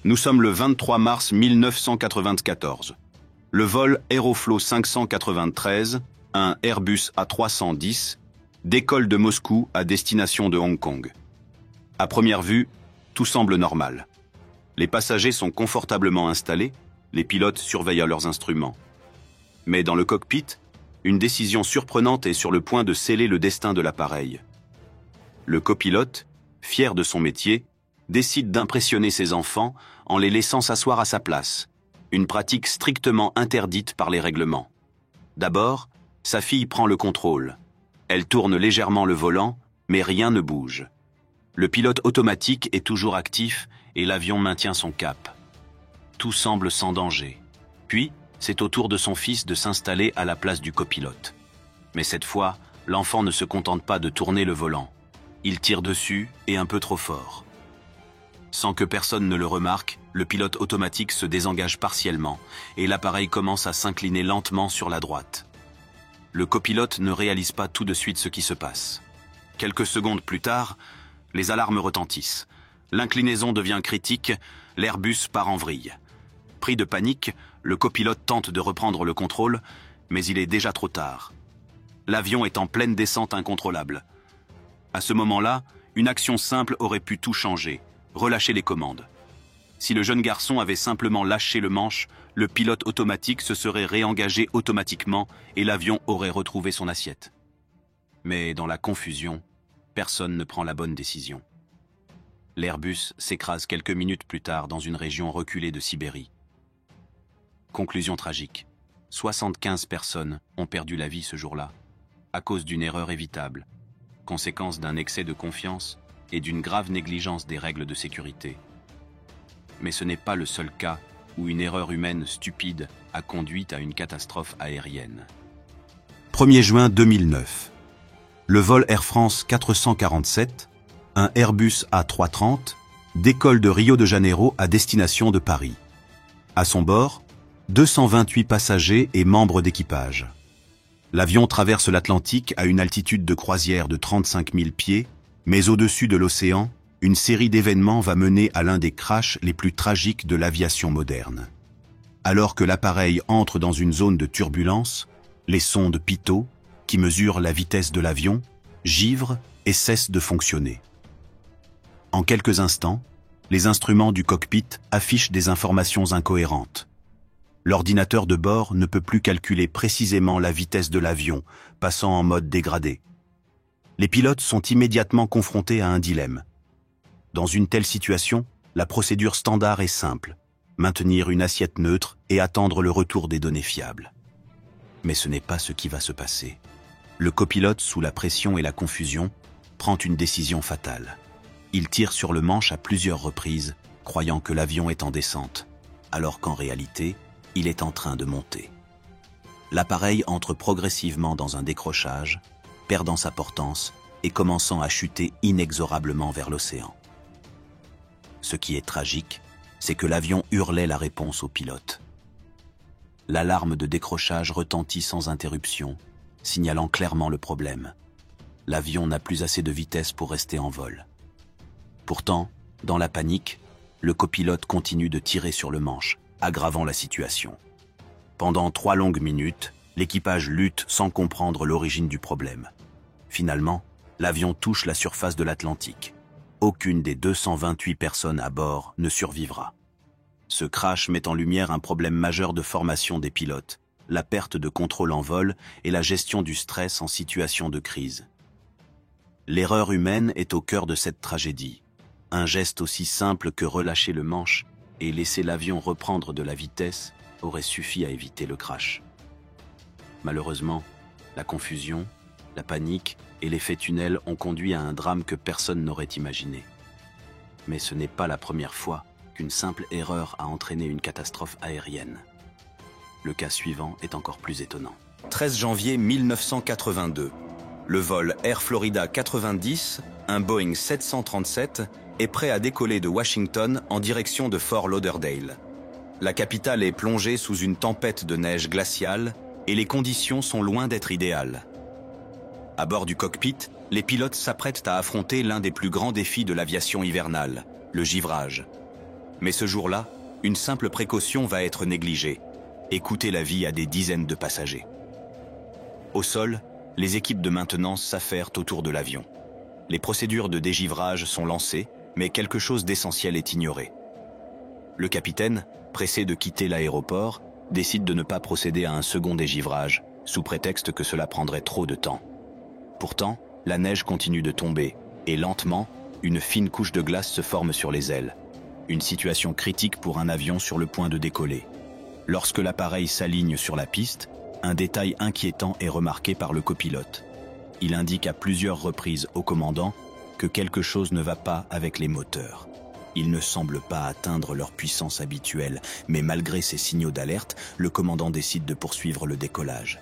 Nous sommes le 23 mars 1994. Le vol Aeroflot 593, un Airbus A310, décolle de Moscou à destination de Hong Kong. À première vue, tout semble normal. Les passagers sont confortablement installés, les pilotes surveillent leurs instruments. Mais dans le cockpit, une décision surprenante est sur le point de sceller le destin de l'appareil. Le copilote, fier de son métier, décide d'impressionner ses enfants en les laissant s'asseoir à sa place, une pratique strictement interdite par les règlements. D'abord, sa fille prend le contrôle. Elle tourne légèrement le volant, mais rien ne bouge. Le pilote automatique est toujours actif et l'avion maintient son cap. Tout semble sans danger. Puis, c'est au tour de son fils de s'installer à la place du copilote. Mais cette fois, l'enfant ne se contente pas de tourner le volant. Il tire dessus et un peu trop fort. Sans que personne ne le remarque, le pilote automatique se désengage partiellement et l'appareil commence à s'incliner lentement sur la droite. Le copilote ne réalise pas tout de suite ce qui se passe. Quelques secondes plus tard, les alarmes retentissent. L'inclinaison devient critique, l'Airbus part en vrille. Pris de panique, le copilote tente de reprendre le contrôle, mais il est déjà trop tard. L'avion est en pleine descente incontrôlable. À ce moment-là, une action simple aurait pu tout changer. Relâcher les commandes. Si le jeune garçon avait simplement lâché le manche, le pilote automatique se serait réengagé automatiquement et l'avion aurait retrouvé son assiette. Mais dans la confusion, personne ne prend la bonne décision. L'Airbus s'écrase quelques minutes plus tard dans une région reculée de Sibérie. Conclusion tragique. 75 personnes ont perdu la vie ce jour-là, à cause d'une erreur évitable, conséquence d'un excès de confiance et d'une grave négligence des règles de sécurité. Mais ce n'est pas le seul cas où une erreur humaine stupide a conduit à une catastrophe aérienne. 1er juin 2009. Le vol Air France 447, un Airbus A330, décolle de Rio de Janeiro à destination de Paris. À son bord, 228 passagers et membres d'équipage. L'avion traverse l'Atlantique à une altitude de croisière de 35 000 pieds, mais au-dessus de l'océan, une série d'événements va mener à l'un des crashs les plus tragiques de l'aviation moderne. Alors que l'appareil entre dans une zone de turbulence, les sondes Pitot, qui mesurent la vitesse de l'avion, givrent et cessent de fonctionner. En quelques instants, les instruments du cockpit affichent des informations incohérentes. L'ordinateur de bord ne peut plus calculer précisément la vitesse de l'avion, passant en mode dégradé. Les pilotes sont immédiatement confrontés à un dilemme. Dans une telle situation, la procédure standard est simple, maintenir une assiette neutre et attendre le retour des données fiables. Mais ce n'est pas ce qui va se passer. Le copilote, sous la pression et la confusion, prend une décision fatale. Il tire sur le manche à plusieurs reprises, croyant que l'avion est en descente, alors qu'en réalité, il est en train de monter. L'appareil entre progressivement dans un décrochage, perdant sa portance et commençant à chuter inexorablement vers l'océan. Ce qui est tragique, c'est que l'avion hurlait la réponse au pilote. L'alarme de décrochage retentit sans interruption, signalant clairement le problème. L'avion n'a plus assez de vitesse pour rester en vol. Pourtant, dans la panique, le copilote continue de tirer sur le manche, aggravant la situation. Pendant 3 longues minutes, l'équipage lutte sans comprendre l'origine du problème. Finalement, l'avion touche la surface de l'Atlantique. Aucune des 228 personnes à bord ne survivra. Ce crash met en lumière un problème majeur de formation des pilotes, la perte de contrôle en vol et la gestion du stress en situation de crise. L'erreur humaine est au cœur de cette tragédie. Un geste aussi simple que relâcher le manche et laisser l'avion reprendre de la vitesse aurait suffi à éviter le crash. Malheureusement, la confusion, la panique et l'effet tunnel ont conduit à un drame que personne n'aurait imaginé. Mais ce n'est pas la première fois qu'une simple erreur a entraîné une catastrophe aérienne. Le cas suivant est encore plus étonnant. 13 janvier 1982. Le vol Air Florida 90, un Boeing 737, est prêt à décoller de Washington en direction de Fort Lauderdale. La capitale est plongée sous une tempête de neige glaciale et les conditions sont loin d'être idéales. À bord du cockpit, les pilotes s'apprêtent à affronter l'un des plus grands défis de l'aviation hivernale, le givrage. Mais ce jour-là, une simple précaution va être négligée et coûter la vie à des dizaines de passagers. Au sol, les équipes de maintenance s'affairent autour de l'avion. Les procédures de dégivrage sont lancées, mais quelque chose d'essentiel est ignoré. Le capitaine, pressé de quitter l'aéroport, décide de ne pas procéder à un second dégivrage, sous prétexte que cela prendrait trop de temps. Pourtant, la neige continue de tomber, et lentement, une fine couche de glace se forme sur les ailes. Une situation critique pour un avion sur le point de décoller. Lorsque l'appareil s'aligne sur la piste, un détail inquiétant est remarqué par le copilote. Il indique à plusieurs reprises au commandant que quelque chose ne va pas avec les moteurs. Ils ne semblent pas atteindre leur puissance habituelle, mais malgré ces signaux d'alerte, le commandant décide de poursuivre le décollage.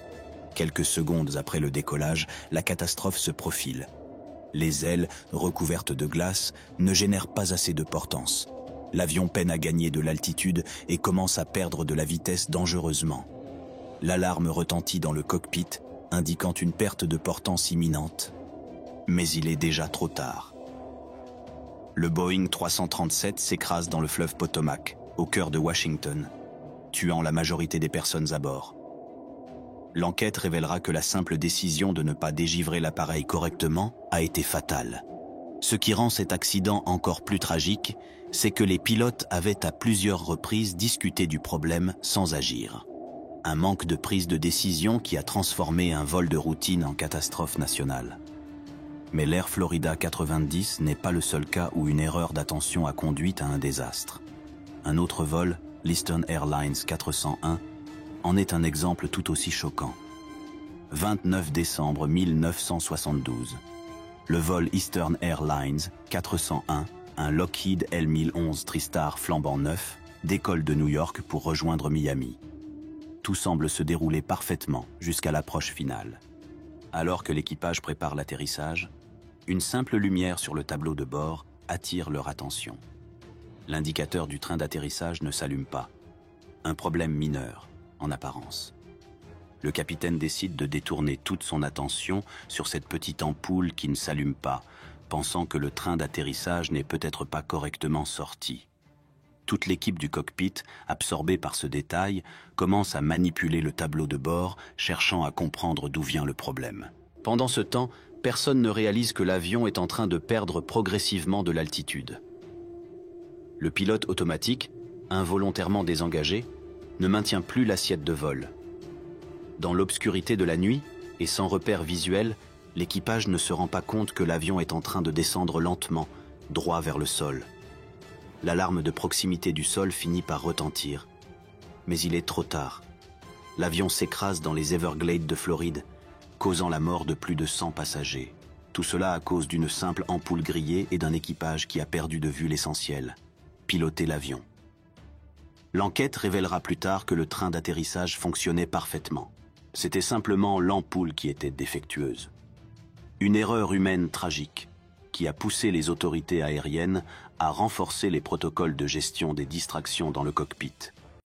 Quelques secondes après le décollage, la catastrophe se profile. Les ailes, recouvertes de glace, ne génèrent pas assez de portance. L'avion peine à gagner de l'altitude et commence à perdre de la vitesse dangereusement. L'alarme retentit dans le cockpit, indiquant une perte de portance imminente. Mais il est déjà trop tard. Le Boeing 337 s'écrase dans le fleuve Potomac, au cœur de Washington, tuant la majorité des personnes à bord. L'enquête révélera que la simple décision de ne pas dégivrer l'appareil correctement a été fatale. Ce qui rend cet accident encore plus tragique, c'est que les pilotes avaient à plusieurs reprises discuté du problème sans agir. Un manque de prise de décision qui a transformé un vol de routine en catastrophe nationale. Mais l'Air Florida 90 n'est pas le seul cas où une erreur d'attention a conduit à un désastre. Un autre vol, l'Eastern Airlines 401, en est un exemple tout aussi choquant. 29 décembre 1972. Le vol Eastern Airlines 401, un Lockheed L1011 TriStar flambant neuf, décolle de New York pour rejoindre Miami. Tout semble se dérouler parfaitement jusqu'à l'approche finale. Alors que l'équipage prépare l'atterrissage, une simple lumière sur le tableau de bord attire leur attention. L'indicateur du train d'atterrissage ne s'allume pas. Un problème mineur, en apparence. Le capitaine décide de détourner toute son attention sur cette petite ampoule qui ne s'allume pas, pensant que le train d'atterrissage n'est peut-être pas correctement sorti. Toute l'équipe du cockpit, absorbée par ce détail, commence à manipuler le tableau de bord, cherchant à comprendre d'où vient le problème. Pendant ce temps, personne ne réalise que l'avion est en train de perdre progressivement de l'altitude. Le pilote automatique, involontairement désengagé, ne maintient plus l'assiette de vol. Dans l'obscurité de la nuit, et sans repère visuel, l'équipage ne se rend pas compte que l'avion est en train de descendre lentement, droit vers le sol. L'alarme de proximité du sol finit par retentir. Mais il est trop tard. L'avion s'écrase dans les Everglades de Floride, causant la mort de plus de 100 passagers. Tout cela à cause d'une simple ampoule grillée et d'un équipage qui a perdu de vue l'essentiel, piloter l'avion. L'enquête révélera plus tard que le train d'atterrissage fonctionnait parfaitement. C'était simplement l'ampoule qui était défectueuse. Une erreur humaine tragique qui a poussé les autorités aériennes à renforcer les protocoles de gestion des distractions dans le cockpit.